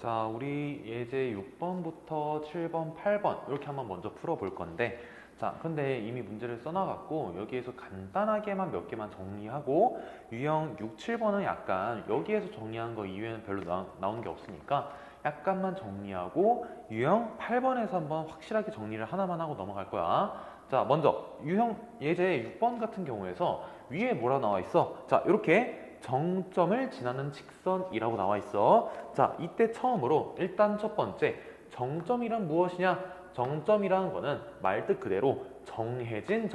자, 우리 예제 6번부터 7번, 8번 이렇게 한번 먼저 풀어볼 건데, 자, 근데 이미 문제를 써놔갖고 여기에서 간단하게만 몇 개만 정리하고 유형 6, 7번은 약간 여기에서 정리한 거 이외에는 별로 나오는 게 없으니까 약간만 정리하고 유형 8번에서 한번 확실하게 정리를 하나만 하고 넘어갈 거야. 자, 먼저 유형 예제 6번 같은 경우에서 위에 뭐라 나와 있어? 자, 이렇게 정점을 지나는 직선이라고 나와 있어. 자, 이때 처음으로 일단 첫 번째, 정점이란 무엇이냐? 정점이라는 거는 말뜻 그대로 정해진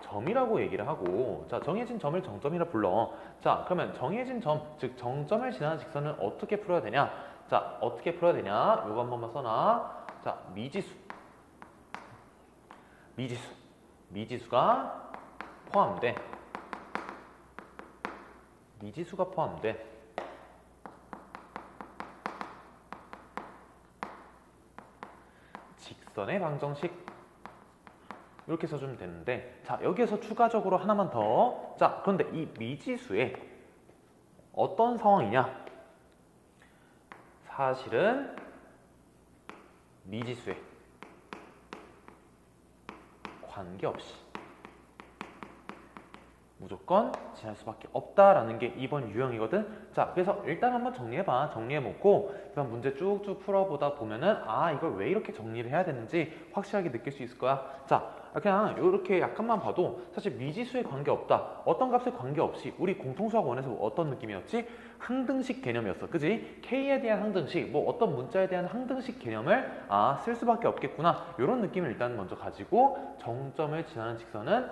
점이라고 얘기를 하고, 자, 정해진 점을 정점이라 불러. 자, 그러면 정해진 점, 즉 정점을 지나는 직선을 어떻게 풀어야 되냐? 자, 어떻게 풀어야 되냐? 요거 한 번만 써놔. 자, 미지수가 포함돼. 미지수가 포함돼. 직선의 방정식 이렇게 써주면 되는데, 자, 여기에서 추가적으로 하나만 더. 자, 그런데 이 미지수에 어떤 상황이냐? 사실은 미지수에 관계없이 무조건 지날 수밖에 없다라는 게 이번 유형이거든. 자, 그래서 일단 한번 정리해봐. 정리해놓고 이번 문제 쭉쭉 풀어보다 보면은 이걸 왜 이렇게 정리를 해야 되는지 확실하게 느낄 수 있을 거야. 자, 그냥 이렇게 약간만 봐도 사실 미지수에 관계없다. 어떤 값에 관계없이 우리 공통수학 원에서 어떤 느낌이었지? 항등식 개념이었어. 그지? K에 대한 항등식, 뭐 어떤 문자에 대한 항등식 개념을 쓸 수밖에 없겠구나. 이런 느낌을 일단 먼저 가지고 정점을 지나는 직선은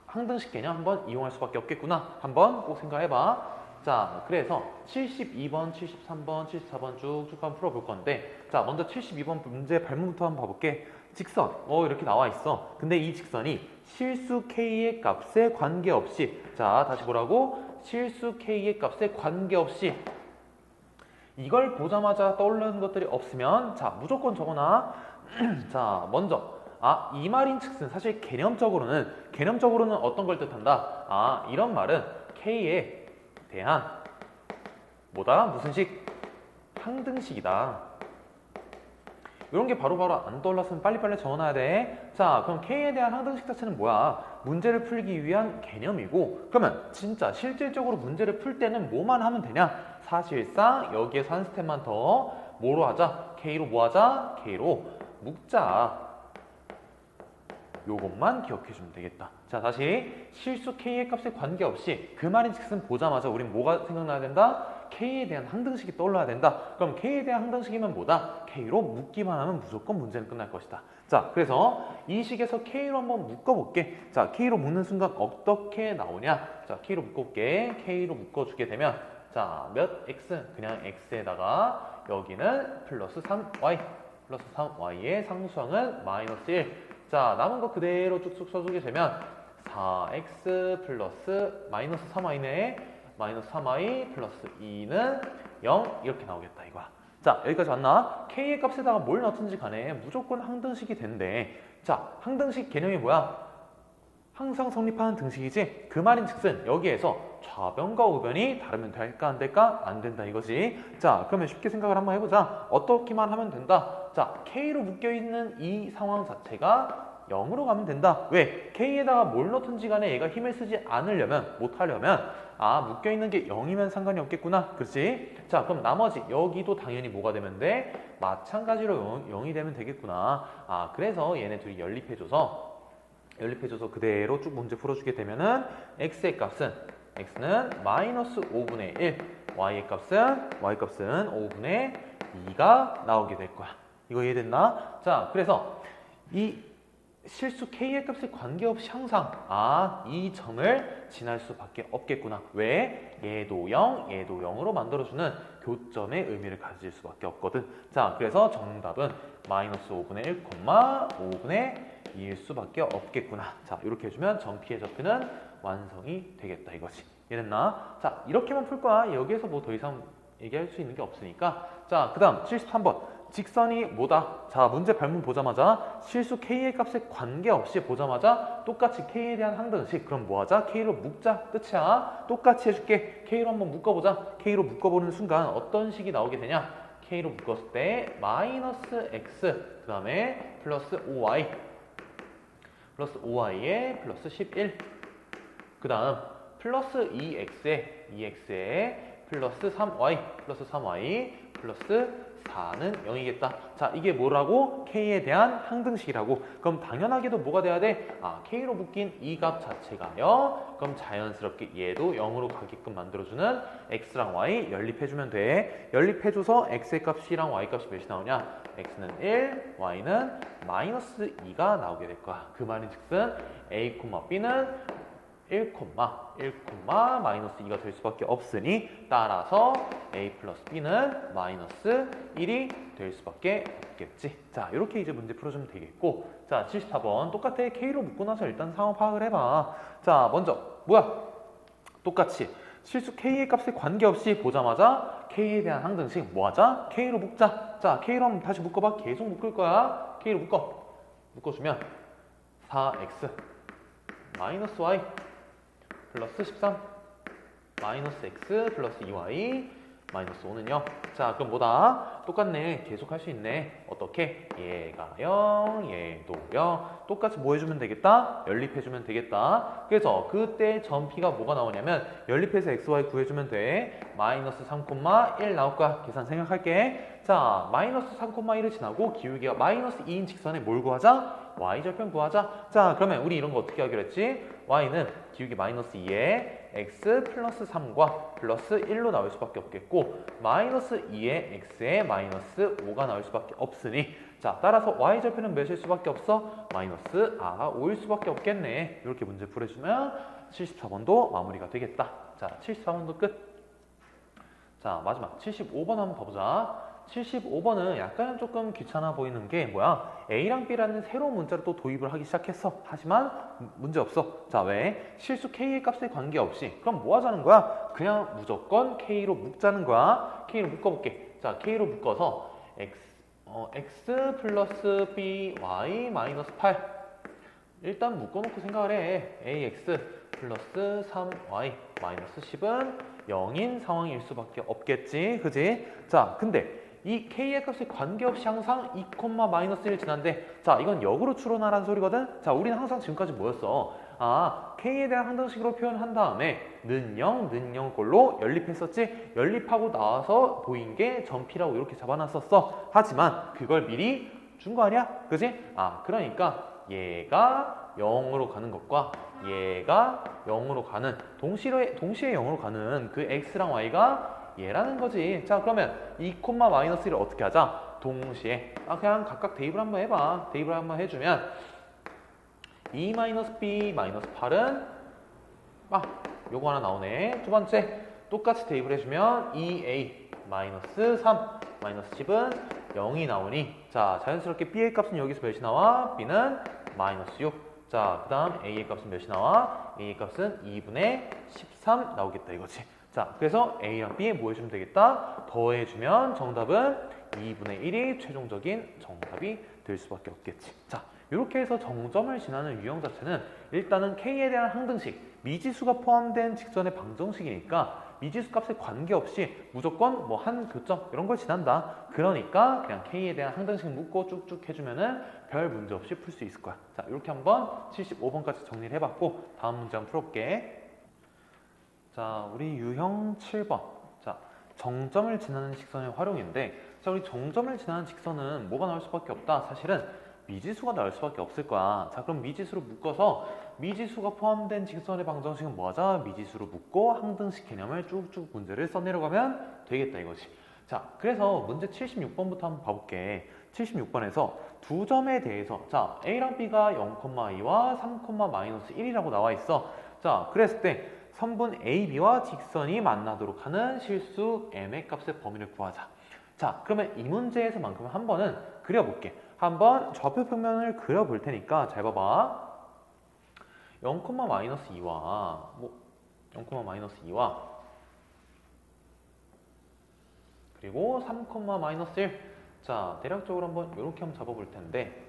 항등식 개념 한번 이용할 수밖에 없겠구나. 한번 꼭 생각해봐. 자, 그래서 72번, 73번, 74번 쭉쭉 한번 풀어볼 건데, 자, 먼저 72번 문제 발문부터 한번 봐볼게. 직선, 이렇게 나와 있어. 근데 이 직선이 실수 K의 값에 관계없이, 자, 다시 보라고. 실수 K의 값에 관계없이. 이걸 보자마자 떠오르는 것들이 없으면, 자, 무조건 적어놔. 자, 먼저 이 말인 즉슨 사실 개념적으로는 어떤 걸 뜻한다? 이런 말은 K에 대한 무슨 식? 항등식이다. 이런 게 바로바로 안 떠올랐으면 빨리빨리 적어놔야 돼. 자, 그럼 K에 대한 항등식 자체는 뭐야? 문제를 풀기 위한 개념이고, 그러면 진짜 실질적으로 문제를 풀 때는 뭐만 하면 되냐? 사실상 여기에서 한 스텝만 더 뭐로 하자? K로 뭐 하자? K로 묶자. 요것만 기억해주면 되겠다. 자, 다시 실수 K의 값에 관계없이 그 말인 즉슨 보자마자 우린 뭐가 생각나야 된다? K에 대한 항등식이 떠올라야 된다. 그럼 K에 대한 항등식이면 뭐다? K로 묶기만 하면 무조건 문제는 끝날 것이다. 자, 그래서 이 식에서 K로 한번 묶어볼게. 자, K로 묶는 순간 어떻게 나오냐? 자, K로 묶어볼게. K로 묶어주게 되면, 자, 몇 X? 그냥 X에다가 여기는 플러스 3Y. 플러스 3Y의 상수항은 마이너스 1. 자, 남은 거 그대로 쭉쭉 써주게 되면 4x 플러스 마이너스 3y네. 마이너스 3y 플러스 2는 0 이렇게 나오겠다 이거야. 자, 여기까지 왔나? K의 값에다가 뭘 넣든지 간에 무조건 항등식이 된대. 자, 항등식 개념이 뭐야? 항상 성립하는 등식이지. 그 말인 즉슨 여기에서 좌변과 우변이 다르면 될까 안 될까? 안 된다 이거지. 자, 그러면 쉽게 생각을 한번 해보자. 어떻게만 하면 된다. 자, K로 묶여있는 이 상황 자체가 0으로 가면 된다. 왜? K에다가 뭘 넣든지 간에 얘가 힘을 쓰지 않으려면, 못하려면 묶여있는 게 0이면 상관이 없겠구나. 그렇지? 자, 그럼 나머지 여기도 당연히 뭐가 되면 돼? 마찬가지로 0이 되면 되겠구나. 그래서 얘네 둘이 연립해줘서 그대로 쭉 문제 풀어주게 되면은 X의 값은 마이너스 5분의 1, Y의 값은 5분의 2가 나오게 될 거야. 이거 이해됐나? 자, 그래서 이 실수 K의 값에 관계없이 항상 이 점을 지날 수밖에 없겠구나. 왜? 얘도 0, 얘도 0으로 만들어주는 교점의 의미를 가질 수밖에 없거든. 자, 그래서 정답은 마이너스 5분의 1, 5분의 2일 수밖에 없겠구나. 자, 이렇게 해주면 정피의 좌표는 완성이 되겠다 이거지. 이해됐나? 자, 이렇게만 풀 거야. 여기에서 뭐 더 이상 얘기할 수 있는 게 없으니까. 자, 그 다음 73번. 직선이 뭐다? 자, 문제 발문 보자마자 실수 k의 값에 관계없이 보자마자 똑같이 k에 대한 항등식. 그럼 뭐하자? k로 묶자. 끝이야. 똑같이 해줄게. k로 한번 묶어보자. k로 묶어보는 순간 어떤 식이 나오게 되냐? k로 묶었을 때 마이너스 x 그 다음에 플러스 5y 플러스 5y에 플러스 11 그 다음 플러스 2x에 플러스 3y 플러스 3y 플러스 4는 0이겠다. 자, 이게 뭐라고? k에 대한 항등식이라고. 그럼 당연하게도 뭐가 돼야 돼? k로 묶인 이 값 자체가 0. 그럼 자연스럽게 얘도 0으로 가게끔 만들어주는 x랑 y 연립해주면 돼. 연립해줘서 x의 값이랑 y 값이 몇이 나오냐? x는 1, y는 마이너스 2가 나오게 될 거야. 그 말인즉슨 a, b는 1, 마이너스 2가 될 수밖에 없으니 따라서 a 플러스 b는 마이너스 1이 될 수밖에 없겠지. 자, 이렇게 이제 문제 풀어주면 되겠고, 자, 74번 똑같아. k로 묶고 나서 일단 상황 파악을 해봐. 자, 먼저 뭐야? 똑같이 실수 k의 값에 관계없이 보자마자 k에 대한 항등식 뭐하자? k로 묶자. 자, k로 한번 다시 묶어봐. 계속 묶을 거야. k로 묶어주면 4x 마이너스 y 플러스 13 마이너스 x 플러스 2y 마이너스 5는 0. 자, 그럼 뭐다? 똑같네. 계속 할 수 있네. 어떻게? 얘가 0, 얘도 0. 똑같이 뭐 해주면 되겠다? 연립해주면 되겠다. 그래서 그때 전피가 뭐가 나오냐면 연립해서 xy 구해주면 돼. 마이너스 3,1 나올 거야. 계산 생각할게. 자, 마이너스 3,1을 지나고 기울기가 마이너스 2인 직선에 뭘 구하자? y절편 구하자. 자, 그러면 우리 이런 거 어떻게 하기로 했지? y는 기울기 마이너스 2에 x 플러스 3과 플러스 1로 나올 수밖에 없겠고 마이너스 2에 x에 마이너스 5가 나올 수밖에 없으니 자, 따라서 y절편은 몇일 수밖에 없어? 마이너스 5일 수밖에 없겠네. 이렇게 문제 풀어주면 74번도 마무리가 되겠다. 자, 74번도 끝. 자, 마지막 75번 한번 봐보자. 75번은 약간 조금 귀찮아 보이는 게 뭐야? A랑 B라는 새로운 문자를 또 도입을 하기 시작했어. 하지만 문제 없어. 자, 왜? 실수 K의 값에 관계없이. 그럼 뭐 하자는 거야? 그냥 무조건 K로 묶자는 거야. K로 묶어볼게. 자, K로 묶어서 X 플러스 B, Y 마이너스 8. 일단 묶어놓고 생각을 해. AX 플러스 3Y 마이너스 10은 0인 상황일 수밖에 없겠지. 그지? 자, 근데 이 k의 값에 관계없이 항상 2, 마이너스 1 지난데 자, 이건 역으로 추론하라는 소리거든. 자, 우리는 항상 지금까지 뭐였어? k에 대한 항등식으로 표현한 다음에 는 0, 는 0꼴로 연립했었지. 연립하고 나와서 보인 게 전피라고 이렇게 잡아놨었어. 하지만 그걸 미리 준 거 아니야? 그지? 그러니까 얘가 0으로 가는 것과 얘가 0으로 가는 동시에 0으로 가는 그 x랑 y가 얘라는 거지. 자, 그러면 2, 마이너스 1을 어떻게 하자? 동시에 그냥 각각 대입을 한번 해봐. 대입을 한번 해주면 2 마이너스 b 마이너스 8은 요거 하나 나오네. 두 번째 똑같이 대입을 해주면 2a 마이너스 3 마이너스 10은 0이 나오니 자, 자연스럽게 b의 값은 여기서 몇이 나와? b는 마이너스 6. 자, 그 다음 a의 값은 몇이 나와? a의 값은 2분의 13 나오겠다 이거지. 자, 그래서 a랑 b에 뭐 해주면 되겠다? 더해주면 정답은 2분의 1이 최종적인 정답이 될 수밖에 없겠지. 자, 이렇게 해서 정점을 지나는 유형 자체는 일단은 k에 대한 항등식, 미지수가 포함된 직선의 방정식이니까 미지수 값에 관계없이 무조건 뭐 한 교점 이런 걸 지난다. 그러니까 그냥 k에 대한 항등식 묶고 쭉쭉 해주면은 별 문제 없이 풀 수 있을 거야. 자, 이렇게 한번 75번까지 정리를 해봤고 다음 문제 한번 풀어볼게. 자, 우리 유형 7번. 자, 정점을 지나는 직선의 활용인데 자, 우리 정점을 지나는 직선은 뭐가 나올 수밖에 없다. 사실은 미지수가 나올 수밖에 없을 거야. 자, 그럼 미지수로 묶어서 미지수가 포함된 직선의 방정식은 뭐하자? 미지수로 묶고 항등식 개념을 쭉쭉 문제를 써내려가면 되겠다 이거지. 자, 그래서 문제 76번부터 한번 봐볼게. 76번에서 두 점에 대해서 자, A랑 B가 0,2와 3, 마이너스 1이라고 나와 있어. 자, 그랬을 때 선분 AB와 직선이 만나도록 하는 실수 M의 값의 범위를 구하자. 자, 그러면 이 문제에서만큼은 한 번은 그려볼게. 한번 좌표 평면을 그려볼 테니까 잘 봐봐. 0, 마이너스 2와 0, 마이너스 2와 그리고 3, 마이너스 1. 자, 대략적으로 한번 이렇게 한번 잡아볼 텐데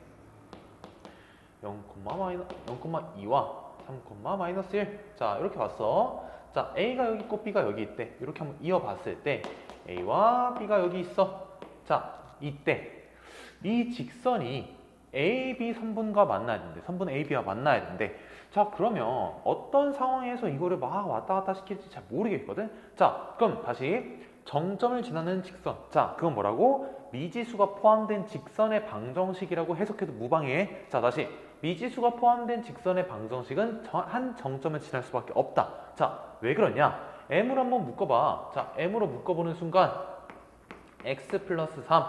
0,2와 3, 마이너스 1. 자, 이렇게 왔어. 자, A가 여기 있고 B가 여기 있대. 이렇게 한번 이어봤을 때 A와 B가 여기 있어. 자, 이때 이 직선이 A, B 선분과 만나야 되는데 선분 A, B와 만나야 되는데 자, 그러면 어떤 상황에서 이거를 막 왔다 갔다 시킬지 잘 모르겠거든. 자, 그럼 다시 정점을 지나는 직선. 자, 그건 뭐라고? 미지수가 포함된 직선의 방정식이라고 해석해도 무방해. 자, 다시 미지수가 포함된 직선의 방정식은 한 정점을 지날 수밖에 없다. 자, 왜 그러냐? M으로 한번 묶어봐. 자, M으로 묶어보는 순간 x 플러스 3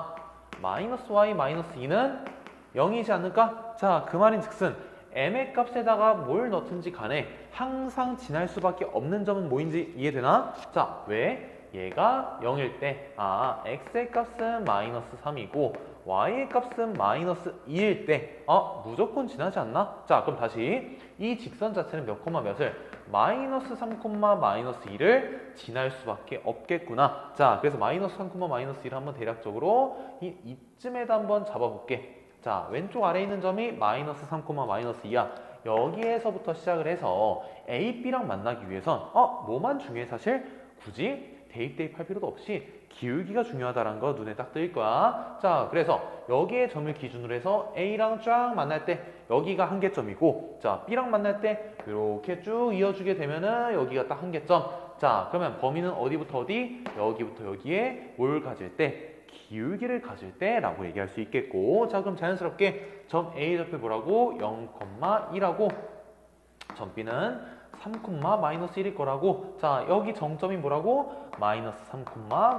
마이너스 y 마이너스 2는 0이지 않을까? 자, 그 말인 즉슨 m의 값에다가 뭘 넣든지 간에 항상 지날 수밖에 없는 점은 뭐인지 이해되나? 자, 왜? 얘가 0일 때 x의 값은 마이너스 3이고 y의 값은 마이너스 2일 때 무조건 지나지 않나? 자, 그럼 다시 이 직선 자체는 몇 콤마 몇을? 마이너스 3, 마이너스 2를 지날 수밖에 없겠구나. 자, 그래서 마이너스 3, 마이너스 1을 한번 대략적으로 이쯤에다 한번 잡아볼게. 자, 왼쪽 아래에 있는 점이 마이너스 3, 마이너스 2야. 여기에서부터 시작을 해서 A, B랑 만나기 위해선 뭐만 중요해 사실? 굳이 대입할 필요도 없이 기울기가 중요하다는 거 눈에 딱 뜰 거야. 자, 그래서 여기에 점을 기준으로 해서 A랑 쫙 만날 때 여기가 한계점이고 자, B랑 만날 때 이렇게 쭉 이어주게 되면은 여기가 딱 한계점. 자, 그러면 범위는 어디부터 어디? 여기부터 여기에 뭘 가질 때? 기울기를 가질 때 라고 얘기할 수 있겠고 자, 그럼 자연스럽게 점 A 좌표 뭐라고? 0,1하고 점 B는 3, 마이너스 1일 거라고. 자, 여기 정점이 뭐라고? 마이너스 3,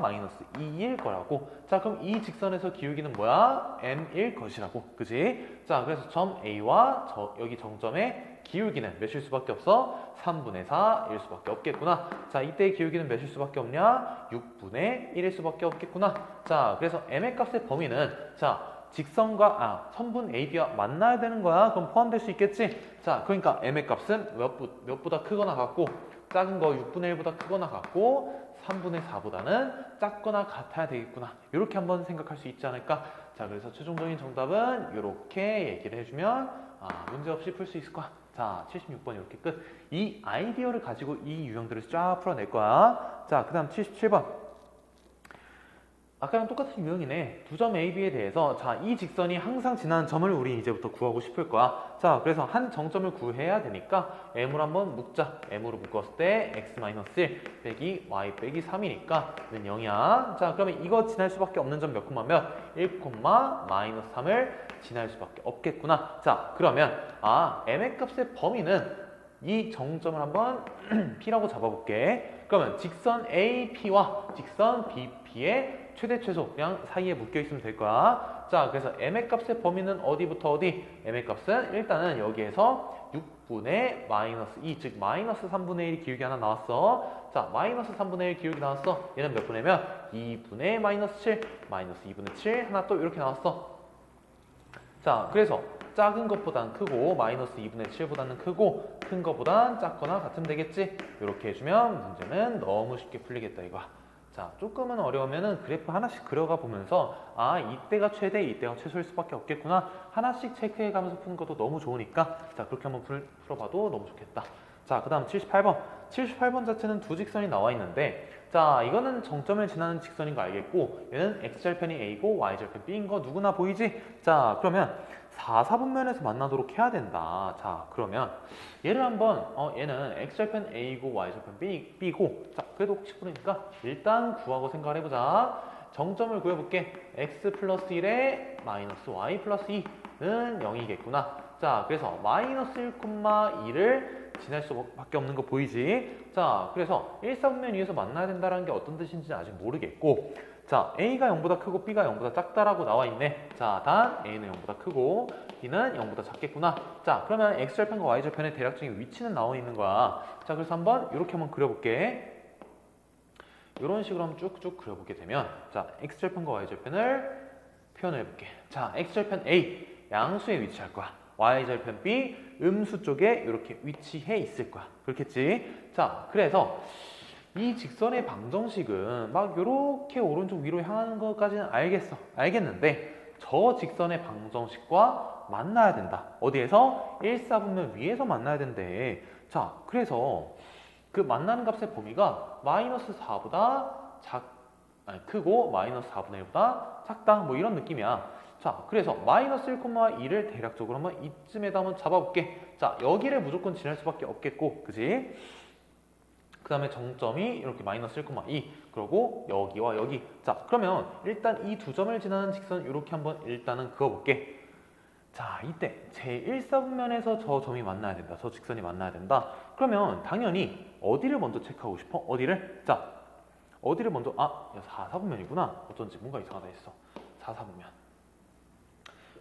마이너스 2일 거라고. 자, 그럼 이 직선에서 기울기는 뭐야? m일 것이라고. 그지? 자, 그래서 점 A와 여기 정점의 기울기는 몇일 수밖에 없어? 3분의 4일 수밖에 없겠구나. 자, 이때의 기울기는 몇일 수밖에 없냐? 6분의 1일 수밖에 없겠구나. 자, 그래서 m의 값의 범위는 자, 직선과 선분 AB와 만나야 되는 거야. 그럼 포함될 수 있겠지? 자, 그러니까 m의 값은 몇보다 크거나 같고 작은 거 6분의 1보다 크거나 같고 3분의 4보다는 작거나 같아야 되겠구나. 이렇게 한번 생각할 수 있지 않을까? 자, 그래서 최종적인 정답은 이렇게 얘기를 해주면 문제없이 풀 수 있을 거야. 자, 76번 이렇게 끝. 이 아이디어를 가지고 이 유형들을 쫙 풀어낼 거야. 자, 그 다음 77번. 아까랑 똑같은 유형이네. 두 점 A, B에 대해서 자, 이 직선이 항상 지나는 점을 우리 이제부터 구하고 싶을 거야. 자, 그래서 한 정점을 구해야 되니까 M으로 한번 묶자. M으로 묶었을 때 X-1 빼기 Y 빼기 3이니까 는 0이야. 자, 그러면 이거 지날 수밖에 없는 점 몇 콤마 몇? 1, 마이너스 3을 지날 수밖에 없겠구나. 자, 그러면 M의 값의 범위는 이 정점을 한번 P라고 잡아볼게. 그러면 직선 AP와 직선 BP의 최대 최소량 사이에 묶여 있으면 될 거야. 자, 그래서 m의 값의 범위는 어디부터 어디? m의 값은 일단은 여기에서 6분의 마이너스 2, 즉 마이너스 3분의 1 기울기 하나 나왔어. 자, 마이너스 3분의 1 기울기 나왔어. 얘는 몇 분의면 2분의 마이너스 7, 마이너스 2분의 7 하나 또 이렇게 나왔어. 자, 그래서 작은 것보단 크고 마이너스 2분의 7보다는 크고 큰 것보단 작거나 같으면 되겠지? 이렇게 해주면 문제는 너무 쉽게 풀리겠다 이거야. 자, 조금은 어려우면은 그래프 하나씩 그려가 보면서 이때가 최대, 이때가 최소일 수밖에 없겠구나 하나씩 체크해 가면서 푸는 것도 너무 좋으니까 자, 그렇게 한번 풀어봐도 너무 좋겠다. 자, 그 다음 78번. 78번 자체는 두 직선이 나와 있는데 자, 이거는 정점을 지나는 직선인 거 알겠고 얘는 x절편이 A고 y절편 B인 거 누구나 보이지? 자, 그러면 4, 4분면에서 만나도록 해야 된다. 자, 그러면 얘를 한번 얘는 x절편 A고 y절편 B고 자, 그래도 혹시 모르니까 일단 구하고 생각을 해보자. 정점을 구해볼게. x 플러스 1에 마이너스 y 플러스 2는 0이겠구나. 자, 그래서 마이너스 1,2를 지날 수밖에 없는 거 보이지? 자, 그래서 1, 4분면 위에서 만나야 된다는 게 어떤 뜻인지 아직 모르겠고 자, A가 0보다 크고 B가 0보다 작다라고 나와 있네. 자, 단 A는 0보다 크고 B는 0보다 작겠구나. 자, 그러면 X절편과 Y절편의 대략적인 위치는 나와 있는 거야. 자, 그래서 한번 이렇게 한번 그려볼게. 이런 식으로 한번 쭉쭉 그려보게 되면 자, X절편과 Y절편을 표현해볼게. 자, X절편 A 양수에 위치할 거야. Y절편 B 음수 쪽에 이렇게 위치해 있을 거야. 그렇겠지? 자, 그래서 이 직선의 방정식은 막 요렇게 오른쪽 위로 향하는 것까지는 알겠는데 저 직선의 방정식과 만나야 된다. 어디에서? 1사분면 위에서 만나야 된대. 자, 그래서 그 만나는 값의 범위가 마이너스 4보다 크고 마이너스 4분의 1보다 작다. 뭐 이런 느낌이야. 자, 그래서 마이너스 1,2를 대략적으로 한번 이쯤에다 한번 잡아볼게. 자, 여기를 무조건 지날 수밖에 없겠고, 그지? 그 다음에 정점이 이렇게 마이너스 1,2 그러고 여기와 여기. 자, 그러면 일단 이 두 점을 지나는 직선 이렇게 한번 일단은 그어볼게. 자, 이때 제1사분면에서 저 점이 만나야 된다. 저 직선이 만나야 된다. 그러면 당연히 어디를 먼저 체크하고 싶어? 어디를? 자, 어디를 먼저? 4사분면이구나. 어쩐지 뭔가 이상하다 했어. 4사분면.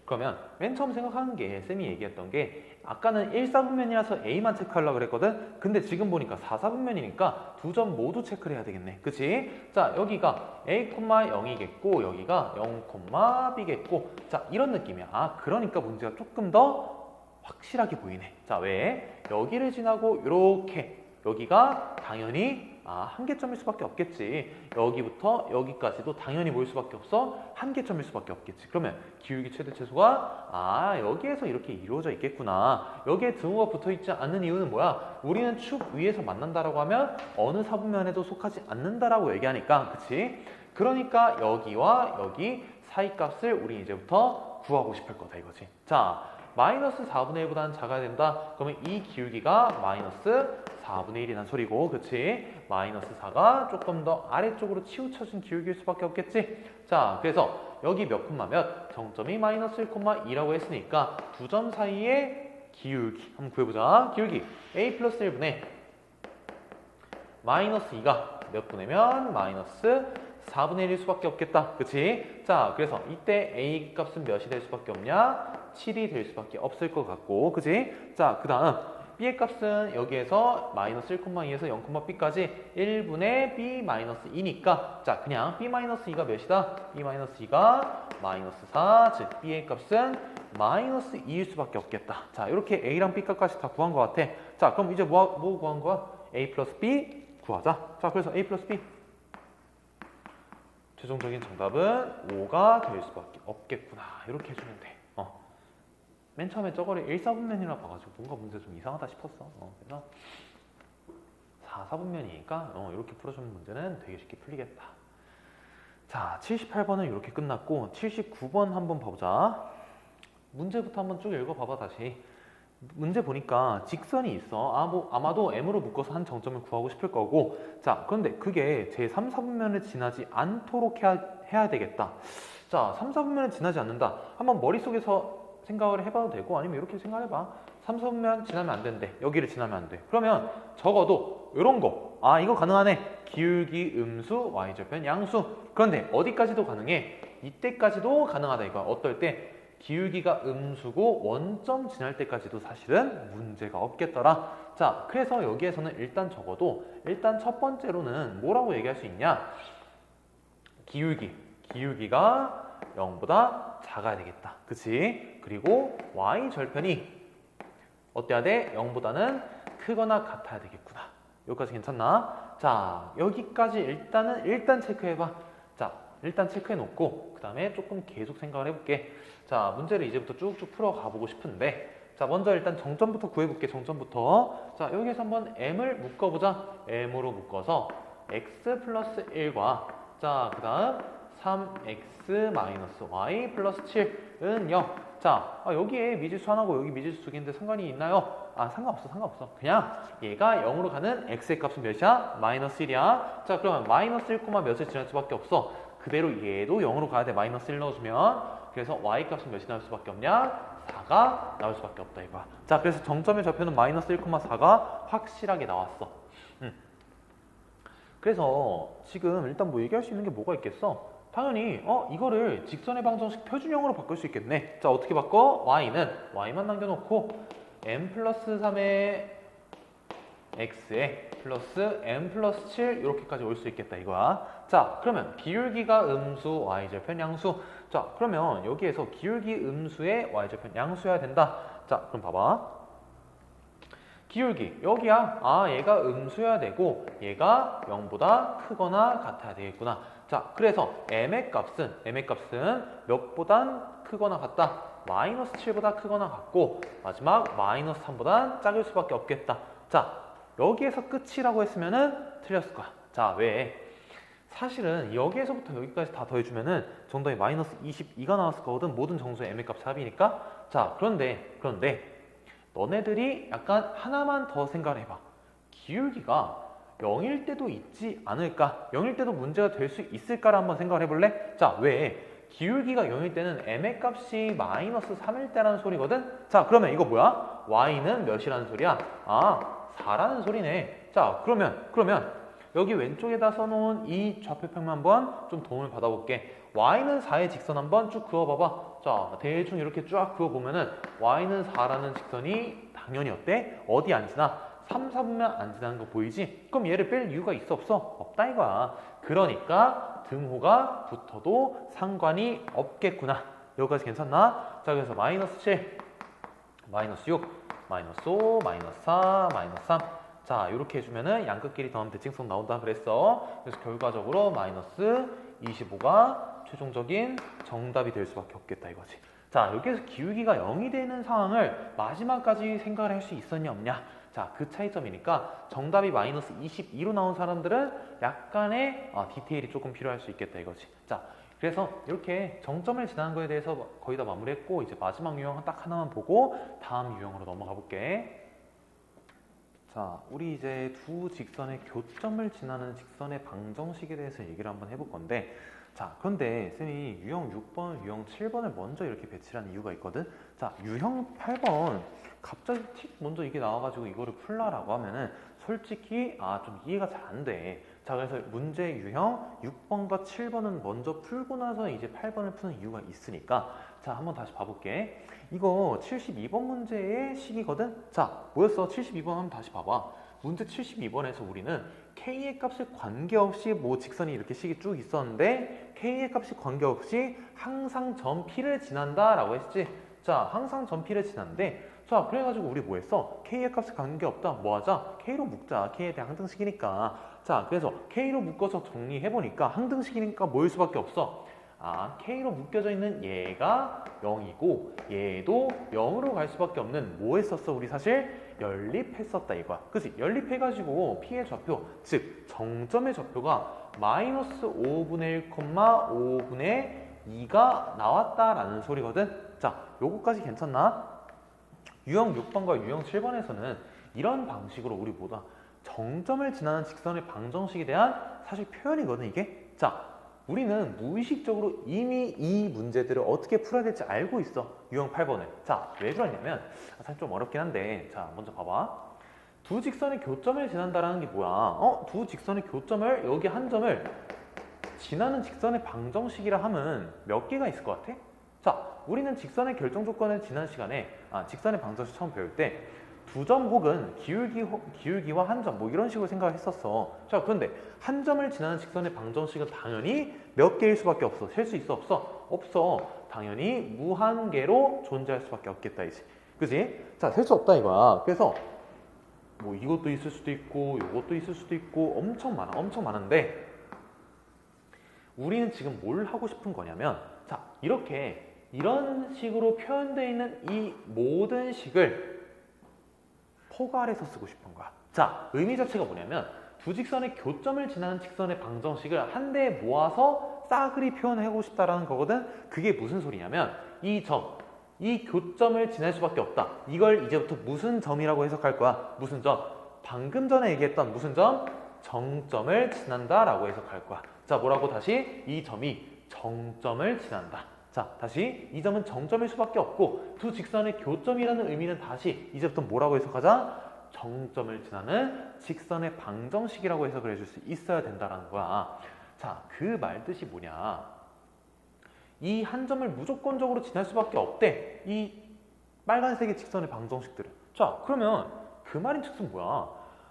그러면 맨 처음 생각하는 게 쌤이 얘기했던 게 아까는 1사분면이라서 A만 체크하려고 그랬거든. 근데 지금 보니까 4사분면이니까 두 점 모두 체크를 해야 되겠네. 그치? 자, 여기가 A,0이겠고 여기가 0,B겠고 자, 이런 느낌이야. 그러니까 문제가 조금 더 확실하게 보이네. 자, 왜? 여기를 지나고 이렇게 여기가 당연히 한계점일 수밖에 없겠지. 여기부터 여기까지도 당연히 모일 수밖에 없어. 한계점일 수밖에 없겠지. 그러면 기울기 최대 최소가 여기에서 이렇게 이루어져 있겠구나. 여기에 등호가 붙어있지 않는 이유는 뭐야? 우리는 축 위에서 만난다라고 하면 어느 사분면에도 속하지 않는다라고 얘기하니까, 그치? 그러니까 여기와 여기 사이 값을 우리 이제부터 구하고 싶을 거다 이거지. 자, 마이너스 4분의 1보다는 작아야 된다. 그러면 이 기울기가 마이너스 4분의 1이란 소리고, 그치? 마이너스 4가 조금 더 아래쪽으로 치우쳐진 기울기일 수밖에 없겠지? 자, 그래서 여기 몇 콤마 몇? 정점이 마이너스 1,2라고 했으니까 두 점 사이의 기울기 한번 구해보자. 기울기 a 플러스 1분의 마이너스 2가 몇 분의면 마이너스 4분의 1일 수밖에 없겠다. 그치? 자, 그래서 이때 a 값은 몇이 될 수밖에 없냐? 7이 될 수밖에 없을 것 같고, 그치? 자, 그 다음 b의 값은 여기에서 마이너스 1,2에서 0,b까지 1분의 b 마이너스 2니까 자, 그냥 b 마이너스 2가 몇이다? b 마이너스 2가 마이너스 4, 즉 b의 값은 마이너스 2일 수밖에 없겠다. 자, 이렇게 a랑 b 값까지 다 구한 것 같아. 자, 그럼 이제 뭐 구한 거야? a 플러스 b 구하자. 자, 그래서 a 플러스 b 최종적인 정답은 5가 될 수밖에 없겠구나. 이렇게 해주면 돼. 맨 처음에 저거를 1사분면이라 봐가지고 뭔가 문제 좀 이상하다 싶었어. 그래서 4사분면이니까 이렇게 풀어주는 문제는 되게 쉽게 풀리겠다. 자, 78번은 이렇게 끝났고 79번 한번 봐보자. 문제부터 한번 쭉 읽어봐봐 다시. 문제 보니까 직선이 있어. 아마도 M으로 묶어서 한 정점을 구하고 싶을 거고 자, 그런데 그게 제 3, 4분면을 지나지 않도록 해야 되겠다. 자, 3, 4분면을 지나지 않는다. 한번 머릿속에서 생각을 해봐도 되고 아니면 이렇게 생각해봐. 3, 4분면 지나면 안 된대. 여기를 지나면 안 돼. 그러면 적어도 이런 거. 이거 가능하네. 기울기 음수, y절편 양수. 그런데 어디까지도 가능해? 이때까지도 가능하다 이거야. 어떨 때? 기울기가 음수고 원점 지날 때까지도 사실은 문제가 없겠더라. 자, 그래서 여기에서는 일단 적어도 일단 첫 번째로는 뭐라고 얘기할 수 있냐? 기울기가 0보다 작아야 되겠다. 그치? 그리고 y절편이 어때야 돼? 0보다는 크거나 같아야 되겠구나. 여기까지 괜찮나? 자, 여기까지 일단 체크해봐. 자, 일단 체크해놓고 그 다음에 조금 계속 생각을 해볼게. 자, 문제를 이제부터 쭉쭉 풀어가 보고 싶은데 자, 먼저 일단 정점부터 구해볼게. 정점부터. 자, 여기에서 한번 m을 묶어보자. m으로 묶어서 x 플러스 1과 자, 그 다음 3x 마이너스 y 플러스 7은 0. 자, 여기에 미지수 하나고 여기 미지수 두 개인데 상관이 있나요? 상관없어. 그냥 얘가 0으로 가는 x의 값은 몇이야? 마이너스 1이야. 자, 그러면 마이너스 1, 몇을 지날 수밖에 없어. 그대로 얘도 0으로 가야 돼. 마이너스 1 넣어주면. 그래서 y 값은 몇이 나올 수밖에 없냐? 4가 나올 수밖에 없다 이거야. 자, 그래서 정점의 좌표는 마이너스 1,4가 확실하게 나왔어. 그래서 지금 일단 뭐 얘기할 수 있는 게 뭐가 있겠어? 당연히 이거를 직선의 방정식 표준형으로 바꿀 수 있겠네. 자, 어떻게 바꿔? y만 남겨놓고 m 플러스 3의 x에 플러스 m 플러스 7 이렇게까지 올 수 있겠다 이거야. 자, 그러면 기울기가 음수, y절편 양수. 자, 그러면 여기에서 기울기 음수의 y절편 양수여야 된다. 자, 그럼 봐봐. 기울기 여기야. 아, 얘가 음수여야 되고 얘가 0보다 크거나 같아야 되겠구나. 자, 그래서 m의 값은 몇보단 크거나 같다? 마이너스 7보다 크거나 같고 마지막 마이너스 3보단 작을 수밖에 없겠다. 자, 여기에서 끝이라고 했으면은 틀렸을 거야. 자, 왜? 사실은 여기에서부터 여기까지 다 더해주면은 정답이 마이너스 22가 나왔을 거거든. 모든 정수의 m의 값이 합이니까. 자, 그런데 너네들이 약간 하나만 더 생각을 해봐. 기울기가 0일 때도 있지 않을까? 0일 때도 문제가 될 수 있을까를 한번 생각을 해볼래? 자, 왜? 기울기가 0일 때는 m의 값이 마이너스 3일 때라는 소리거든? 자, 그러면 이거 뭐야? y는 몇이라는 소리야? 아, 4라는 소리네. 자, 그러면 여기 왼쪽에다 써놓은 이 좌표평면 한번 좀 도움을 받아볼게. y는 4의 직선 한번 쭉 그어봐봐. 자, 대충 이렇게 쫙 그어보면은 y는 4라는 직선이 당연히 어때? 어디 안 지나? 3, 4분면 안 지나는 거 보이지? 그럼 얘를 뺄 이유가 있어 없어? 없다 이거야. 그러니까 등호가 붙어도 상관이 없겠구나. 여기까지 괜찮나? 자, 그래서 마이너스 7, 마이너스 6, 마이너스 5, 마이너스 4, 마이너스 3. 자, 이렇게 해주면은 양끝끼리 더하면 대칭성 나온다 그랬어. 그래서 결과적으로 마이너스 25가 최종적인 정답이 될 수밖에 없겠다 이거지. 자, 여기에서 기울기가 0이 되는 상황을 마지막까지 생각을 할 수 있었냐 없냐. 자, 그 차이점이니까 정답이 마이너스 22로 나온 사람들은 약간의 디테일이 조금 필요할 수 있겠다 이거지. 자, 그래서 이렇게 정점을 지나는 거에 대해서 거의 다 마무리했고 이제 마지막 유형은 딱 하나만 보고 다음 유형으로 넘어가 볼게. 자, 우리 이제 두 직선의 교점을 지나는 직선의 방정식에 대해서 얘기를 한번 해볼 건데, 자, 그런데 쌤이 유형 6번, 유형 7번을 먼저 이렇게 배치하는 이유가 있거든. 자, 유형 8번 갑자기 틱 먼저 이게 나와가지고 이거를 풀라라고 하면은 솔직히 좀 이해가 잘 안 돼. 자, 그래서 문제 유형 6번과 7번은 먼저 풀고 나서 이제 8번을 푸는 이유가 있으니까, 자, 한번 다시 봐볼게. 이거 72번 문제의 식이거든? 자, 뭐였어? 72번 한번 다시 봐봐. 문제 72번에서 우리는 K의 값에 관계없이 뭐 직선이 이렇게 식이 쭉 있었는데 K의 값이 관계없이 항상 점 P를 지난다 라고 했지. 자, 항상 점 P를 지난데, 자, 그래가지고 우리 뭐 했어? K의 값에 관계없다. 뭐 하자? K로 묶자. K에 대한 항등식이니까. 자, 그래서 K로 묶어서 정리해보니까 항등식이니까 뭐일 수밖에 없어? K로 묶여져 있는 얘가 0이고 얘도 0으로 갈 수밖에 없는 뭐 했었어? 우리 사실 연립했었다 이거야. 그치? 연립해가지고 P의 좌표, 즉 정점의 좌표가 마이너스 5분의 1, 5분의 2가 나왔다라는 소리거든. 자, 요거까지 괜찮나? 유형 6번과 유형 7번에서는 이런 방식으로 우리 보다 정점을 지나는 직선의 방정식에 대한 사실 표현이거든 이게. 자, 우리는 무의식적으로 이미 이 문제들을 어떻게 풀어야 될지 알고 있어. 유형 8번을. 자, 왜 그러냐면 사실 좀 어렵긴 한데, 자, 먼저 봐봐. 두 직선의 교점을 지난다라는 게 뭐야? 두 직선의 교점을, 여기 한 점을 지나는 직선의 방정식이라 하면 몇 개가 있을 것 같아? 자, 우리는 직선의 결정 조건을 지난 시간에 직선의 방정식 처음 배울 때 두 점 혹은 기울기와 한 점 뭐 이런 식으로 생각을 했었어. 자, 그런데 한 점을 지나는 직선의 방정식은 당연히 몇 개일 수밖에 없어. 셀 수 있어 없어? 없어. 당연히 무한개로 존재할 수밖에 없겠다 이지. 그지? 자, 셀 수 없다 이거야. 그래서 뭐 이것도 있을 수도 있고 이것도 있을 수도 있고 엄청 많아. 엄청 많은데 우리는 지금 뭘 하고 싶은 거냐면, 자, 이런 식으로 표현되어 있는 이 모든 식을 포괄해서 쓰고 싶은 거야. 자, 의미 자체가 뭐냐면 두 직선의 교점을 지나는 직선의 방정식을 한 대에 모아서 싸그리 표현하고 싶다라는 거거든. 그게 무슨 소리냐면 이 교점을 지날 수밖에 없다. 이걸 이제부터 무슨 점이라고 해석할 거야? 무슨 점? 방금 전에 얘기했던 무슨 점? 정점을 지난다라고 해석할 거야. 자, 뭐라고 다시? 이 점이 정점을 지난다. 자, 다시 이 점은 정점일 수밖에 없고 두 직선의 교점이라는 의미는 다시 이제부터 뭐라고 해석하자? 정점을 지나는 직선의 방정식이라고 해석을 해줄 수 있어야 된다는 거야. 자, 그 말뜻이 뭐냐? 이 한 점을 무조건적으로 지날 수밖에 없대. 이 빨간색의 직선의 방정식들은. 자, 그러면 그 말인즉슨 뭐야?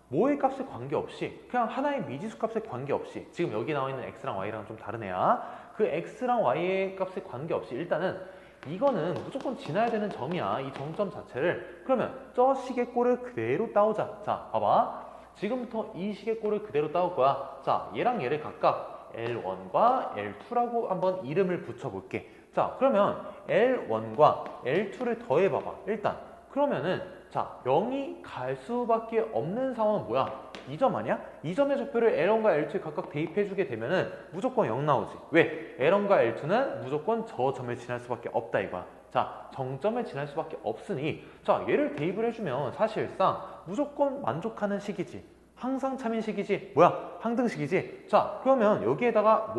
뭐의 값에 관계없이 그냥 하나의 미지수 값에 관계없이, 지금 여기 나와 있는 x랑 y랑 좀 다른 애야. 그 x랑 y의 값에 관계없이 일단은 이거는 무조건 지나야 되는 점이야. 이 정점 자체를. 그러면 저 시계꼴을 그대로 따오자. 자, 봐봐. 지금부터 이 시계꼴을 그대로 따올 거야. 자, 얘랑 얘를 각각 L1과 L2라고 한번 이름을 붙여볼게. 자, 그러면 L1과 L2를 더해봐봐. 일단 그러면은 자, 0이 갈 수밖에 없는 상황은 뭐야? 이 점 아니야? 이 점의 좌표를 L1과 L2에 각각 대입해주게 되면은 무조건 0 나오지. 왜? L1과 L2는 무조건 저 점을 지날 수밖에 없다 이거야. 자, 정점을 지날 수밖에 없으니 자, 얘를 대입을 해주면 사실상 무조건 만족하는 식이지. 항상 참인 식이지. 뭐야? 항등식이지. 자, 그러면 여기에다가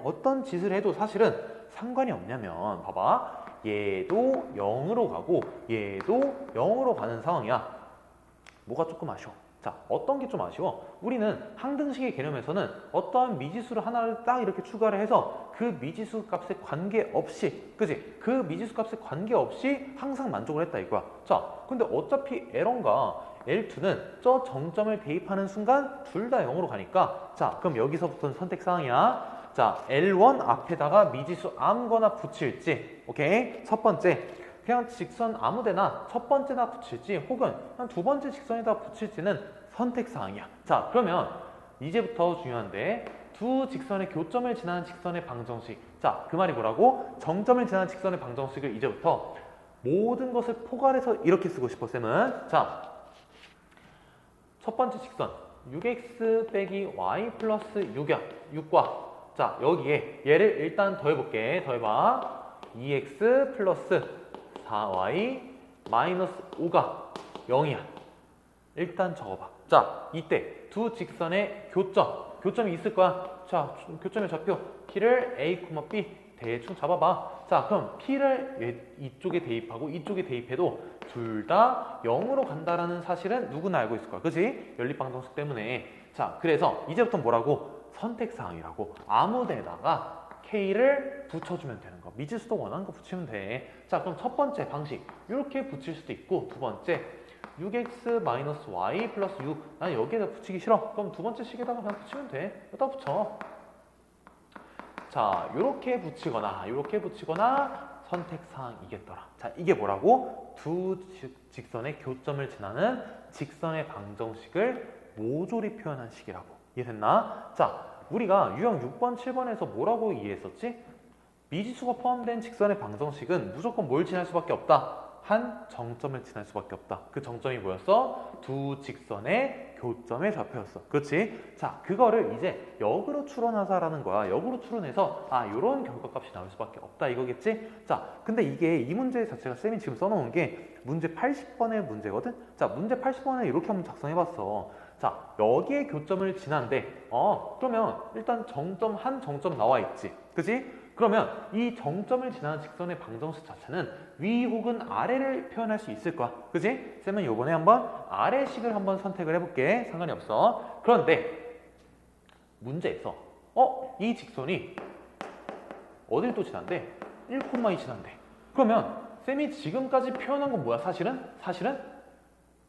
어떤 짓을 해도 사실은 상관이 없냐면 봐봐. 얘도 0으로 가고 얘도 0으로 가는 상황이야. 뭐가 조금 아쉬워? 자, 어떤 게 좀 아쉬워? 우리는 항등식의 개념에서는 어떠한 미지수를 하나를 딱 이렇게 추가를 해서 그 미지수 값에 관계없이, 그지? 그 미지수 값에 관계없이 항상 만족을 했다 이거야. 자, 근데 어차피 L1과 L2는 저 정점을 대입하는 순간 둘 다 0으로 가니까 자, 그럼 여기서부터는 선택사항이야. 자, L1 앞에다가 미지수 아무거나 붙일지, 오케이? 첫 번째, 그냥 직선 아무데나 첫 번째나 붙일지 혹은 한 두 번째 직선에다 붙일지는 선택사항이야. 자, 그러면 이제부터 중요한데 두 직선의 교점을 지나는 직선의 방정식. 자, 그 말이 뭐라고? 정점을 지나는 직선의 방정식을 이제부터 모든 것을 포괄해서 이렇게 쓰고 싶어, 쌤은. 자, 첫 번째 직선 6x 빼기 y 플러스 6과 자, 여기에 얘를 일단 더해볼게. 더해봐. 2x 플러스 4y 마이너스 5가 0이야. 일단 적어봐. 자, 이때 두 직선의 교점이 있을 거야. 자, 교점의 좌표 P를 A, B 대충 잡아봐. 자, 그럼 P를 이쪽에 대입하고 이쪽에 대입해도 둘 다 0으로 간다라는 사실은 누구나 알고 있을 거야. 그치? 연립방정식 때문에. 자, 그래서 이제부터 뭐라고? 선택사항이라고. 아무 데다가 K를 붙여주면 되는 거. 미지수도 원하는 거 붙이면 돼. 자, 그럼 첫 번째 방식 이렇게 붙일 수도 있고 두 번째 6x-y 플러스 6 난 여기에다 붙이기 싫어. 그럼 두 번째 식에다가 그냥 붙이면 돼. 여기다 붙여. 자, 요렇게 붙이거나 선택사항이겠더라. 자, 이게 뭐라고? 두 직선의 교점을 지나는 직선의 방정식을 모조리 표현한 식이라고. 이해됐나? 자, 우리가 유형 6번, 7번에서 뭐라고 이해했었지? 미지수가 포함된 직선의 방정식은 무조건 뭘 지날 수밖에 없다. 한 정점을 지날 수밖에 없다. 그 정점이 뭐였어? 두 직선의 교점의 좌표였어. 그렇지? 자, 그거를 이제 역으로 추론하자라는 거야. 역으로 추론해서 요런 결과값이 나올 수밖에 없다 이거겠지? 자, 근데 이게 이 문제 자체가 쌤이 지금 써놓은 게 문제 80번의 문제거든? 자, 문제 80번에 이렇게 한번 작성해봤어. 자, 여기에 교점을 지난데 그러면 일단 한 정점 나와 있지. 그치? 그러면 이 정점을 지나는 직선의 방정식 자체는 위 혹은 아래를 표현할 수 있을 거야. 그치? 쌤은 요번에 한번 아래식을 한번 선택을 해볼게. 상관이 없어. 그런데 문제에서 이 직선이 어딜 또 지난대? 1,2 지난대. 그러면 쌤이 지금까지 표현한 건 뭐야? 사실은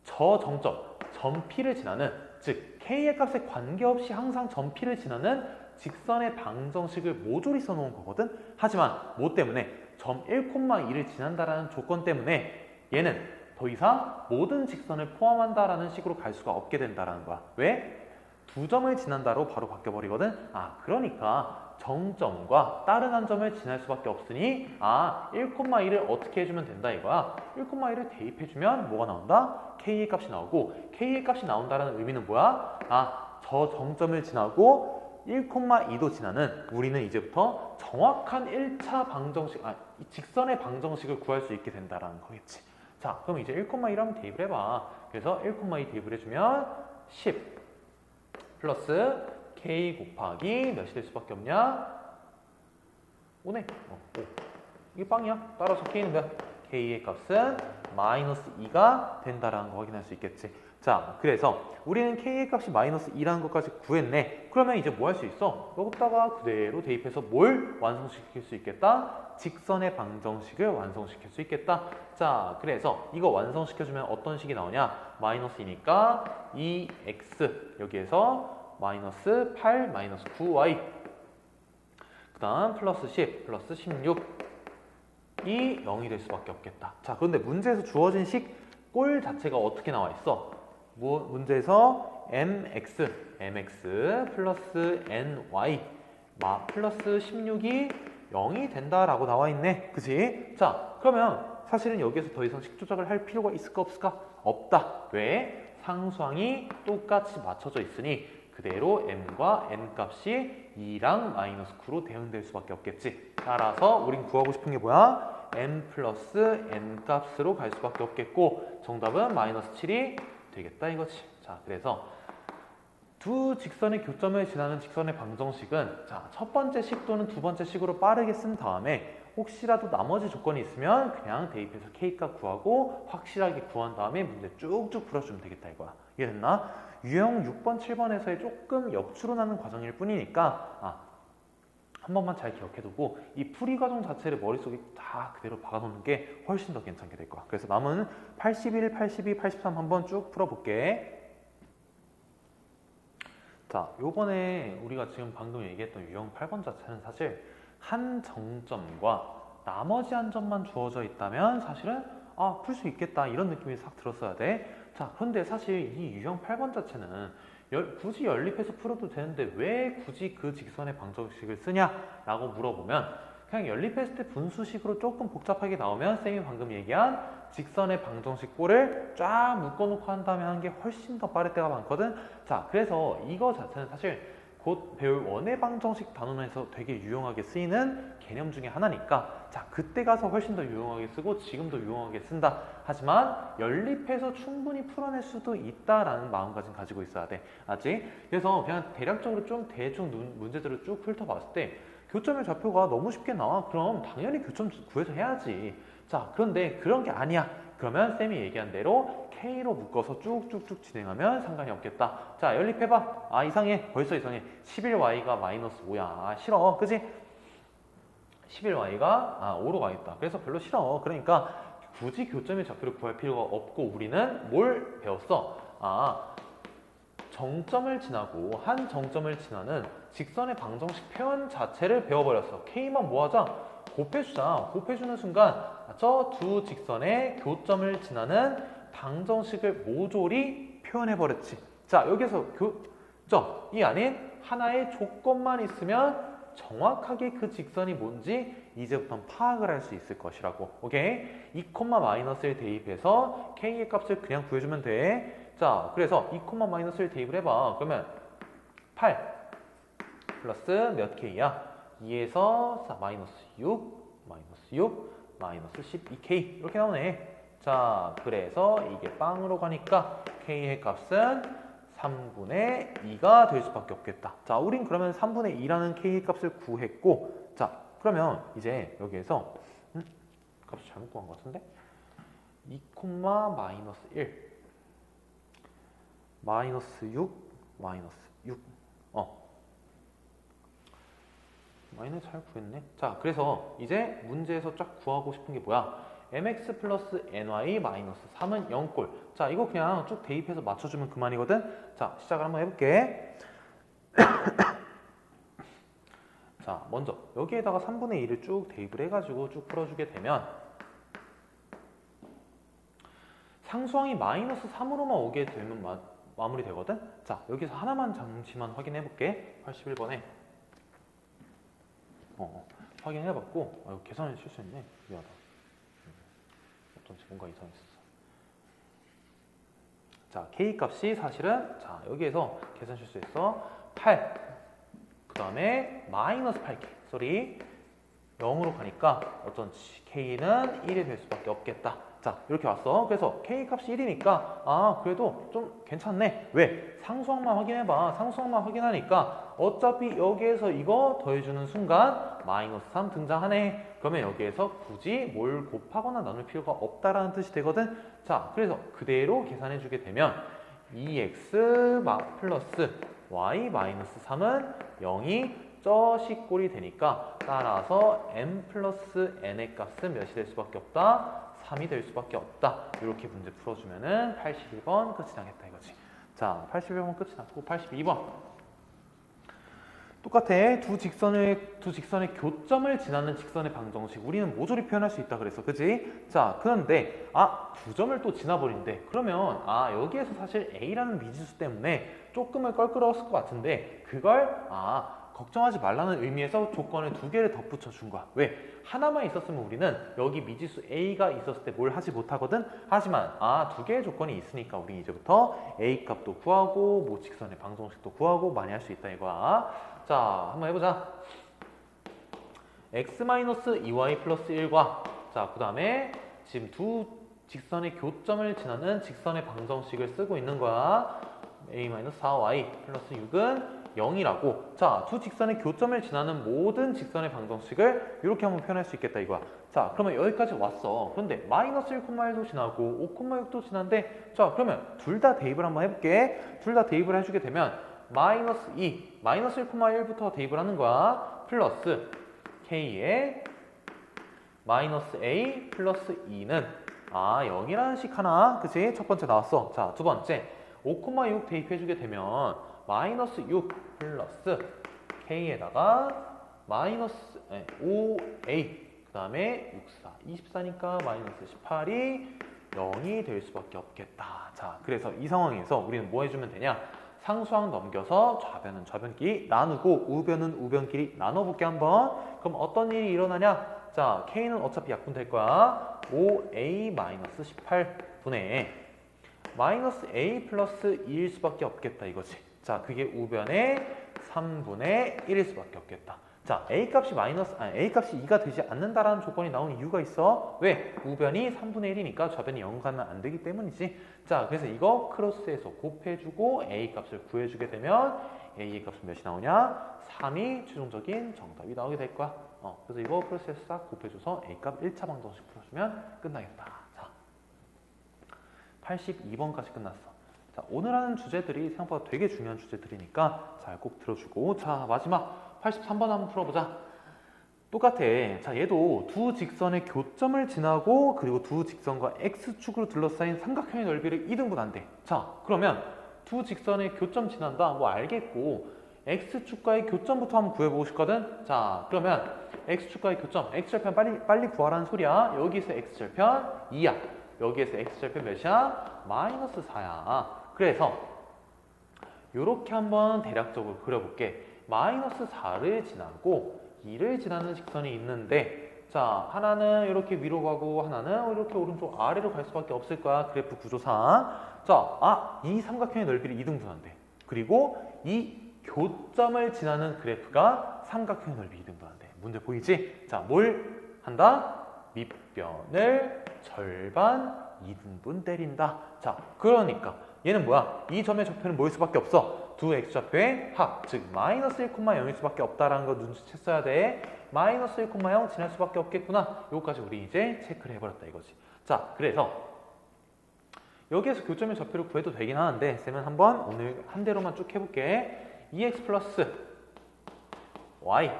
저 정점, 점 P를 지나는, 즉 K의 값에 관계없이 항상 점 P를 지나는 직선의 방정식을 모조리 써놓은 거거든. 하지만 뭐 때문에? 점 1,2를 지난다라는 조건 때문에 얘는 더 이상 모든 직선을 포함한다라는 식으로 갈 수가 없게 된다라는 거야. 왜? 두 점을 지난다로 바로 바뀌어버리거든. 그러니까 정점과 다른 한 점을 지날 수밖에 없으니 1,2를 어떻게 해주면 된다 이거야. 1,2를 대입해주면 뭐가 나온다? K의 값이 나오고, K의 값이 나온다는 의미는 뭐야? 저 정점을 지나고 1,2도 지나는, 우리는 이제부터 정확한 1차 방정식, 직선의 방정식을 구할 수 있게 된다라는 거겠지. 자, 그럼 이제 1,2를 한번 대입을 해봐. 그래서 1,2 대입을 해주면 10 플러스 K 곱하기 몇이 될 수밖에 없냐? 5네. 5. 이게 빵이야. 따라서 K는 몇? K의 값은 마이너스 2가 된다라는 거 확인할 수 있겠지. 자, 그래서 우리는 K의 값이 마이너스 2라는 것까지 구했네. 그러면 이제 뭐 할 수 있어? 여기다가 그대로 대입해서 뭘 완성시킬 수 있겠다? 직선의 방정식을 완성시킬 수 있겠다. 자, 그래서 이거 완성시켜주면 어떤 식이 나오냐? 마이너스 2니까 2x 여기에서 마이너스 8 마이너스 9y 그 다음 플러스 10 플러스 16 이 0이 될 수밖에 없겠다. 자, 그런데 문제에서 주어진 꼴 자체가 어떻게 나와 있어? 문제에서 mx 플러스 ny 플러스 16이 0이 된다라고 나와 있네. 그치? 자, 그러면 사실은 여기에서 더 이상 식 조작을 할 필요가 있을까 없을까? 없다. 왜? 상수항이 똑같이 맞춰져 있으니 그대로 m과 n 값이 2랑 마이너스 9로 대응될 수밖에 없겠지. 따라서 우린 구하고 싶은 게 뭐야? m 플러스 n 값으로 갈 수밖에 없겠고 정답은 마이너스 7이 되겠다 이거지. 자, 그래서 두 직선의 교점을 지나는 직선의 방정식은 자, 첫 번째 식 또는 두 번째 식으로 빠르게 쓴 다음에 혹시라도 나머지 조건이 있으면 그냥 대입해서 K값 구하고 확실하게 구한 다음에 문제 쭉쭉 풀어주면 되겠다 이거야. 이해됐나? 유형 6번, 7번에서의 조금 역추로 나는 과정일 뿐이니까 한 번만 잘 기억해두고 이 풀이 과정 자체를 머릿속에 다 그대로 박아놓는 게 훨씬 더 괜찮게 될 거야. 그래서 남은 81, 82, 83 한번 쭉 풀어볼게. 자, 요번에 우리가 지금 방금 얘기했던 유형 8번 자체는 사실 한 정점과 나머지 한 점만 주어져 있다면 사실은 풀 수 있겠다 이런 느낌이 싹 들었어야 돼. 자, 그런데 사실 이 유형 8번 자체는 굳이 연립해서 풀어도 되는데 왜 굳이 그 직선의 방정식을 쓰냐라고 물어보면 그냥 연립했을 때 분수식으로 조금 복잡하게 나오면 쌤이 방금 얘기한 직선의 방정식 꼴을 쫙 묶어놓고 한 다음에 하는 게 훨씬 더 빠를 때가 많거든. 자, 그래서 이거 자체는 사실 곧 배울 원의 방정식 단원에서 되게 유용하게 쓰이는 개념 중에 하나니까 자, 그때 가서 훨씬 더 유용하게 쓰고 지금도 유용하게 쓴다. 하지만 연립해서 충분히 풀어낼 수도 있다라는 마음가짐 가지고 있어야 돼. 알지? 그래서 그냥 대략적으로 좀 대충 문제들을 쭉 훑어봤을 때 교점의 좌표가 너무 쉽게 나와. 그럼 당연히 교점 구해서 해야지. 자, 그런데 그런 게 아니야. 그러면 쌤이 얘기한 대로 K로 묶어서 쭉쭉쭉 진행하면 상관이 없겠다. 자, 연립해봐. 이상해. 벌써 이상해. 11y가 마이너스 5야. 싫어. 그지? 11y가 5로 가겠다. 그래서 별로 싫어. 그러니까 굳이 교점의 좌표를 구할 필요가 없고 우리는 뭘 배웠어? 정점을 지나고 한 정점을 지나는 직선의 방정식 표현 자체를 배워버렸어. K만 뭐하자? 곱해주자. 곱해주는 순간 저 두 직선의 교점을 지나는 방정식을 모조리 표현해버렸지. 자, 여기서 교점, 이 안에 하나의 조건만 있으면 정확하게 그 직선이 뭔지 이제부터 파악을 할 수 있을 것이라고. 오케이? 2,-1 대입해서 K의 값을 그냥 구해주면 돼. 자, 그래서 2,-1을 대입을 해봐. 그러면 8 플러스 몇 K야? 2에서 마이너스 6, 마이너스 6, 마이너스 12K 이렇게 나오네. 자, 그래서 이게 빵으로 가니까 K의 값은 3분의 2가 될 수밖에 없겠다. 자, 우린 그러면 3분의 2라는 K의 값을 구했고 자, 그러면 이제 여기에서 값을 잘못 구한 것 같은데? 2, 마이너스 1 마이너스 6 마이너스 6 마이너스 잘 구했네. 자, 그래서 이제 문제에서 쫙 구하고 싶은 게 뭐야? mx 플러스 ny 마이너스 3은 0꼴. 자, 이거 그냥 쭉 대입해서 맞춰주면 그만이거든. 자, 시작을 한번 해볼게. 자, 먼저 여기에다가 3분의 2를 쭉 대입을 해가지고 쭉 풀어주게 되면 상수항이 마이너스 3으로만 오게 되면 마무리 되거든. 자, 여기서 하나만 잠시만 확인해 볼게. 81번에 확인해봤고 계산을 실수했네. 미안하다. 어쩐지 뭔가 이상했었어. 자, K값이 사실은 자, 여기에서 계산 실수했어. 8 그 다음에 마이너스 8K 쏘리 0으로 가니까 어쩐지 K는 1이 될 수밖에 없겠다. 자, 이렇게 왔어. 그래서 K값이 1이니까 그래도 좀 괜찮네. 왜? 상수항만 확인해봐. 상수항만 확인하니까 어차피 여기에서 이거 더해주는 순간 마이너스 3 등장하네. 그러면 여기에서 굳이 뭘 곱하거나 나눌 필요가 없다라는 뜻이 되거든. 자, 그래서 그대로 계산해주게 되면 2x 플러스 y 마이너스 3은 0이 저식꼴이 되니까 따라서 m 플러스 n의 값은 몇이 될 수밖에 없다? 3이 될 수밖에 없다. 이렇게 문제 풀어주면은 81번 끝이 나겠다 이거지. 자, 81번 끝이 났고 82번. 똑같아. 두 직선의 교점을 지나는 직선의 방정식. 우리는 모조리 표현할 수 있다 그랬어. 그지? 자, 그런데, 두 점을 또 지나버린대. 그러면, 여기에서 사실 A라는 미지수 때문에 조금은 껄끄러웠을 것 같은데, 그걸, 걱정하지 말라는 의미에서 조건을 두 개를 덧붙여 준 거야. 왜? 하나만 있었으면 우리는 여기 미지수 A가 있었을 때 뭘 하지 못하거든? 하지만 두 개의 조건이 있으니까 우리 이제부터 A 값도 구하고 뭐 직선의 방정식도 구하고 많이 할 수 있다 이거야. 자, 한번 해보자. x-2y 플러스 1과 자, 그 다음에 지금 두 직선의 교점을 지나는 직선의 방정식을 쓰고 있는 거야. a-4y 플러스 6은 0이라고. 자, 두 직선의 교점을 지나는 모든 직선의 방정식을 이렇게 한번 표현할 수 있겠다 이거야. 자, 그러면 여기까지 왔어. 그런데 마이너스 1,1도 지나고 5,6도 지났는데, 자, 그러면 둘 다 대입을 한번 해볼게. 둘 다 대입을 해주게 되면 마이너스 2, 마이너스 1,1부터 대입을 하는 거야. 플러스 k에 마이너스 a 플러스 2는 0이라는 식 하나, 그치? 첫 번째 나왔어. 자, 두 번째 5,6 대입해주게 되면 마이너스 6 플러스 k에다가 마이너스 5a 그 다음에 6, 4, 24니까 마이너스 18이 0이 될 수밖에 없겠다. 자, 그래서 이 상황에서 우리는 뭐 해주면 되냐? 상수항 넘겨서 좌변은 좌변끼리 나누고 우변은 우변끼리 나눠볼게 한번. 그럼 어떤 일이 일어나냐? 자, k는 어차피 약분될 거야. 5a-18분의 마이너스 a 플러스 2일 수밖에 없겠다 이거지. 자, 그게 우변의 3분의 1일 수밖에 없겠다. 자, a 값이 a 값이 2가 되지 않는다라는 조건이 나오는 이유가 있어. 왜? 우변이 3분의 1이니까 좌변이 0 가면 안 되기 때문이지. 자, 그래서 이거 크로스해서 곱해주고 a 값을 구해주게 되면 a의 값은 몇이 나오냐? 3이 최종적인 정답이 나오게 될 거야. 그래서 이거 크로스해서 싹 곱해줘서 a 값 1차 방정식 풀어주면 끝나겠다. 자, 82번까지 끝났어. 자, 오늘 하는 주제들이 생각보다 되게 중요한 주제들이니까 잘 꼭 들어주고. 자, 마지막 83번 한번 풀어보자. 똑같아. 자, 얘도 두 직선의 교점을 지나고 그리고 두 직선과 x축으로 둘러싸인 삼각형의 넓이를 2등분한대. 자, 그러면 두 직선의 교점 지난다 뭐 알겠고 x축과의 교점부터 한번 구해보고 싶거든. 자, 그러면 x축과의 교점, x절편 빨리 구하라는 소리야. 여기서 x절편 2야. 여기에서 x절편 몇이야? 마이너스 4야. 그래서 이렇게 한번 대략적으로 그려볼게. 마이너스 4를 지나고 2를 지나는 직선이 있는데, 자, 하나는 이렇게 위로 가고 하나는 이렇게 오른쪽 아래로 갈 수밖에 없을 거야. 그래프 구조상. 자, 이 삼각형의 넓이를 2등분한대. 그리고 이 교점을 지나는 그래프가 삼각형의 넓이 2등분한대. 문제 보이지? 자, 뭘 한다? 밑변을 절반 2등분 때린다. 자, 그러니까 얘는 뭐야? 이 점의 좌표는 뭐일 수밖에 없어? 두 x좌표의 합, 즉 마이너스 1,0일 수밖에 없다라는 거 눈치챘어야 돼. 마이너스 1,0 지날 수밖에 없겠구나. 요거까지 우리 이제 체크를 해버렸다 이거지. 자, 그래서 여기에서 교점의 좌표를 구해도 되긴 하는데 쌤은 한번 오늘 한 대로만 쭉 해볼게. 2x 플러스 y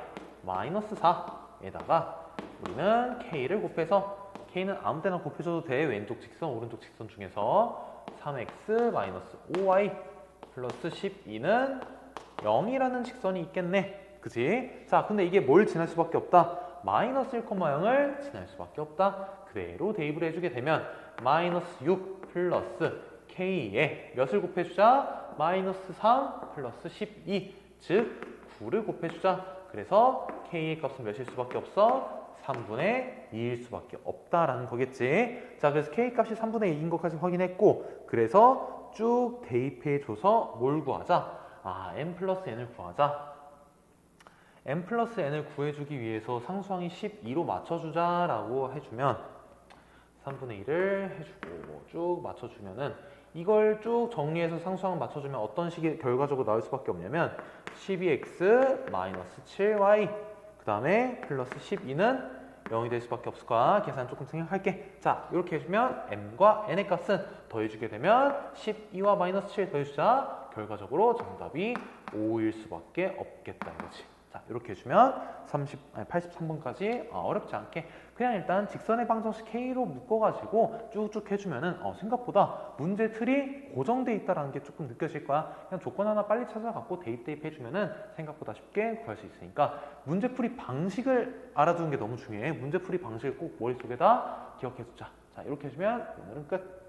마이너스 4에다가 우리는 k를 곱해서 k는 아무 때나 곱해줘도 돼. 왼쪽 직선, 오른쪽 직선 중에서 3x 마이너스 5y 플러스 12는 0이라는 직선이 있겠네. 그치? 자, 근데 이게 뭘 지날 수밖에 없다? 마이너스 1,0을 지날 수밖에 없다. 그대로 대입을 해주게 되면 마이너스 6 플러스 k에 몇을 곱해주자? 마이너스 3 플러스 12, 즉 9를 곱해주자. 그래서 k의 값은 몇일 수밖에 없어? 3분의 2일 수밖에 없다라는 거겠지. 자, 그래서 k 값이 3분의 2인 것까지 확인했고, 그래서 쭉 대입해줘서 뭘 구하자? n 플러스 n을 구하자. n 플러스 n을 구해주기 위해서 상수항이 12로 맞춰주자라고 해주면 3분의 1을 해주고 쭉 맞춰주면은 이걸 쭉 정리해서 상수항을 맞춰주면 어떤 식이 결과적으로 나올 수밖에 없냐면 12x 마이너스 7y 그 다음에 플러스 12는 0이 될 수밖에 없을 거야. 계산 조금 생각할게. 자, 이렇게 해주면 m과 n의 값은 더해주게 되면 12와 마이너스 7 더해주자. 결과적으로 정답이 5일 수밖에 없겠다 이거지. 자, 이렇게 해주면 83번까지 어렵지 않게 그냥 일단 직선의 방정식 K로 묶어가지고 쭉쭉 해주면은 생각보다 문제 틀이 고정돼 있다는 게 조금 느껴질 거야. 그냥 조건 하나 빨리 찾아갖고 대입 해주면은 생각보다 쉽게 구할 수 있으니까 문제풀이 방식을 알아두는 게 너무 중요해. 문제풀이 방식을 꼭 머릿속에다 기억해두자. 자, 이렇게 해주면 오늘은 끝.